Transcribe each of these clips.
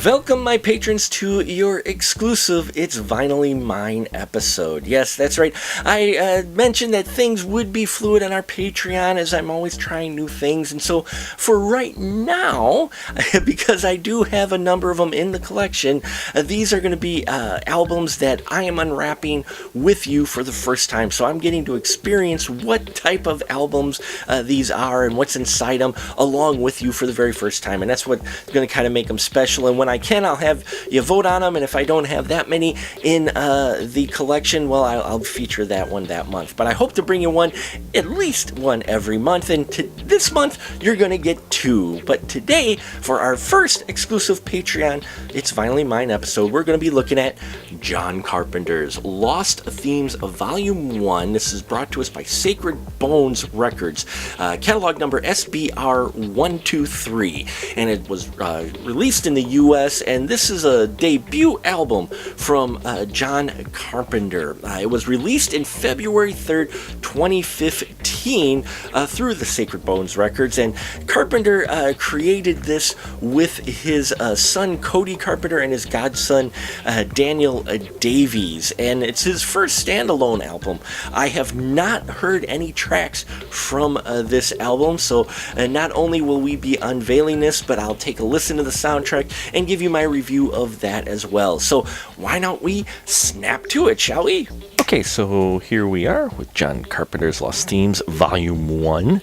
Welcome, my patrons, to your exclusive It's Vinylly Mine episode. Yes, that's right. I mentioned that things would be fluid on our Patreon as I'm always trying new things. And so for right now, because I do have a number of them in the collection, these are going to be albums that I am unwrapping with you for the first time. So I'm getting to experience what type of albums these are and what's inside them along with you for the very first time. And that's what's going to kind of make them special. And when I can, I'll have you vote on them, and if I don't have that many in the collection, well, I'll feature that one that month. But I hope to bring you one, at least one every month, and this month, you're going to get two. But today, for our first exclusive Patreon It's Vinylly Mine episode, we're going to be looking at John Carpenter's Lost Themes of Volume 1. This is brought to us by Sacred Bones Records, catalog number SBR 123, and it was released in the U.S., and this is a debut album from John Carpenter. It was released in February 3rd, 2015 through the Sacred Bones Records, and Carpenter created this with his son Cody Carpenter and his godson Daniel Davies, and it's his first standalone album. I have not heard any tracks from this album, so not only will we be unveiling this, but I'll take a listen to the soundtrack and give you my review of that as well. So why don't we snap to it, shall we? Okay, so here we are with John Carpenter's Lost Themes Volume 1.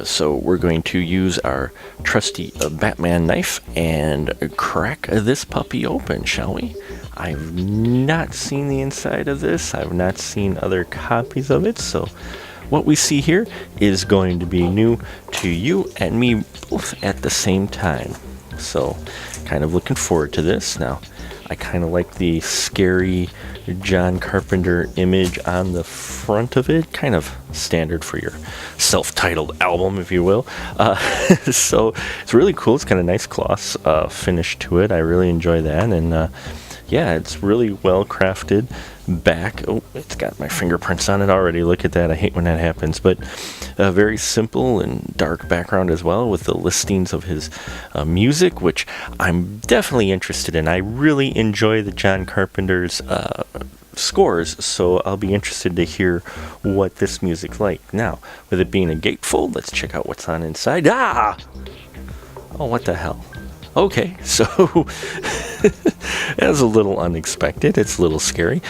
So we're going to use our trusty Batman knife and crack this puppy open, shall we? I've not seen the inside of this. I've not seen other copies of it, so what we see here is going to be new to you and me both at the same time. So, kind of looking forward to this. Now, I kind of like the scary John Carpenter image on the front of it, kind of standard for your self-titled album, if you will. So, it's really cool. It's got a nice gloss finish to it. I really enjoy that, and yeah, it's really well crafted back. Oh, it's got my fingerprints on it already. Look at that. I hate when that happens. But a very simple and dark background as well, with the listings of his music, which I'm definitely interested in. I really enjoy the John Carpenter's scores, so I'll be interested to hear what this music's like. Now, with it being a gatefold, let's check out what's on inside. Ah! Oh, what the hell? Okay, so that was a little unexpected. It's a little scary.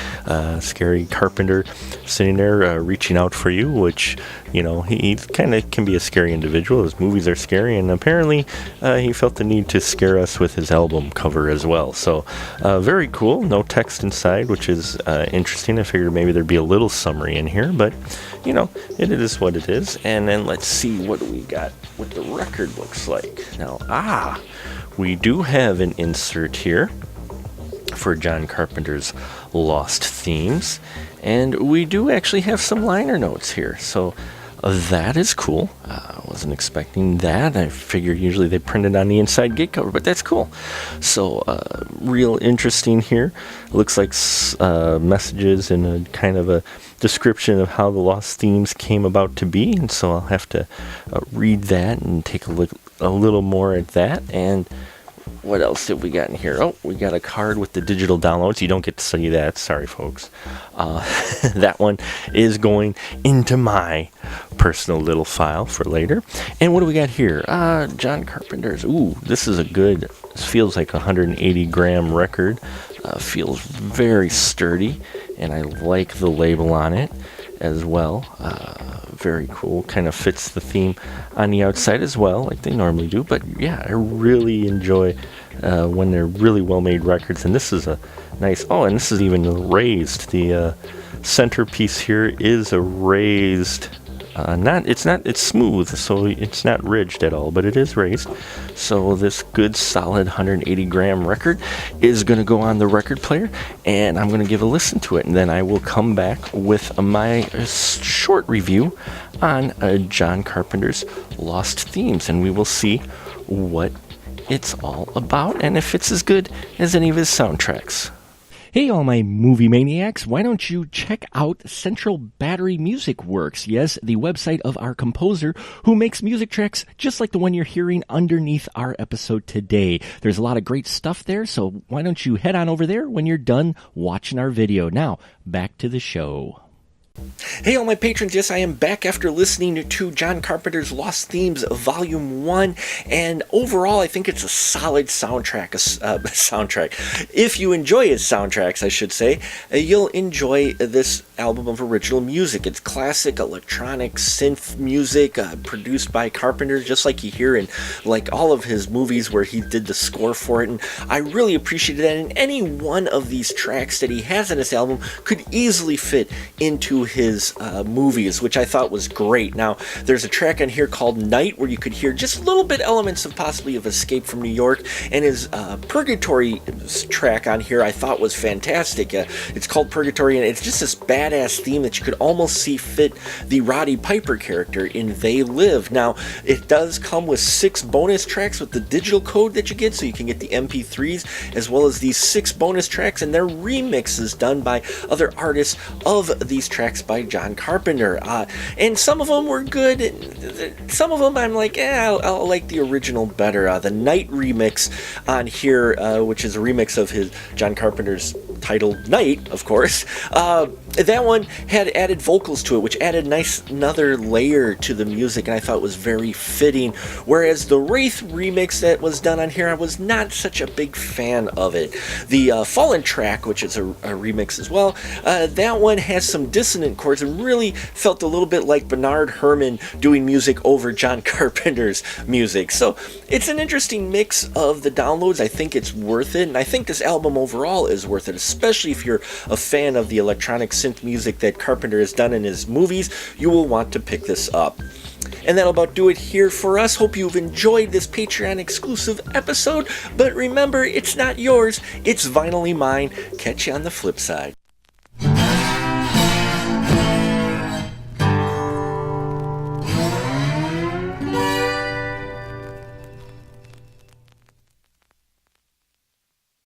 Scary Carpenter sitting there reaching out for you, which, you know, he kind of can be a scary individual. His movies are scary, and apparently he felt the need to scare us with his album cover as well. So very cool. No text inside, which is interesting. I figured maybe there'd be a little summary in here, but, you know, it is what it is. And then let's see what we got, what the record looks like. Now, we do have an insert here for John Carpenter's Lost Themes, and we do actually have some liner notes here, so that is cool. I wasn't expecting that. I figured usually they print it on the inside gate cover, but that's cool. So real interesting here. Looks like messages and a kind of a description of how the Lost Themes came about to be, and so I'll have to read that and take a look a little more at that. And what else did we got in here? Oh, we got a card with the digital downloads. You don't get to see that. Sorry, folks. That one is going into my personal little file for later. And what do we got here? John Carpenter's. Ooh, this is a good, this feels like a 180-gram record. Feels very sturdy, and I like the label on it as well. Very cool. Kind of fits the theme on the outside as well, like they normally do. But yeah, I really enjoy when they're really well-made records. And this is a nice. Oh, and this is even raised. The centerpiece here is a raised. It's smooth, so it's not ridged at all, but it is raised. So this good solid 180-gram record is going to go on the record player, and I'm going to give a listen to it, and then I will come back with my short review on John Carpenter's Lost Themes, and we will see what it's all about and if it's as good as any of his soundtracks. Hey, all my movie maniacs, why don't you check out Central Battery Music Works? Yes, the website of our composer who makes music tracks just like the one you're hearing underneath our episode today. There's a lot of great stuff there, so why don't you head on over there when you're done watching our video. Now, back to the show. Hey, all my patrons, yes, I am back after listening to John Carpenter's Lost Themes Volume 1, and overall, I think it's a solid soundtrack. If you enjoy his soundtracks, I should say, you'll enjoy this album of original music. It's classic electronic synth music produced by Carpenter, just like you hear in like all of his movies where he did the score for it, and I really appreciated that, and any one of these tracks that he has on this album could easily fit into his movies, which I thought was great. Now, there's a track on here called Night where you could hear just a little bit elements of possibly of Escape from New York, and his Purgatory track on here I thought was fantastic. It's called Purgatory, and it's just this badass theme that you could almost see fit the Roddy Piper character in They Live. Now, it does come with 6 bonus tracks with the digital code that you get, so you can get the MP3s as well as these 6 bonus tracks, and they're remixes done by other artists of these tracks by John Carpenter, and some of them were good. Some of them I'm like, I'll like the original better. The Night remix on here, which is a remix of his John Carpenter's titled Night, of course. That one had added vocals to it, which added another layer to the music, and I thought was very fitting. Whereas the Wraith remix that was done on here, I was not such a big fan of it. The Fallen track, which is a remix as well, that one has some dissonant chords and really felt a little bit like Bernard Herrmann doing music over John Carpenter's music. So it's an interesting mix of the downloads. I think it's worth it, and I think this album overall is worth it, especially if you're a fan of the electronic synth music that Carpenter has done in his movies. You will want to pick this up. And that'll about do it here for us. Hope you've enjoyed this Patreon exclusive episode, but remember, it's not yours, it's vinylly mine. Catch you on the flip side.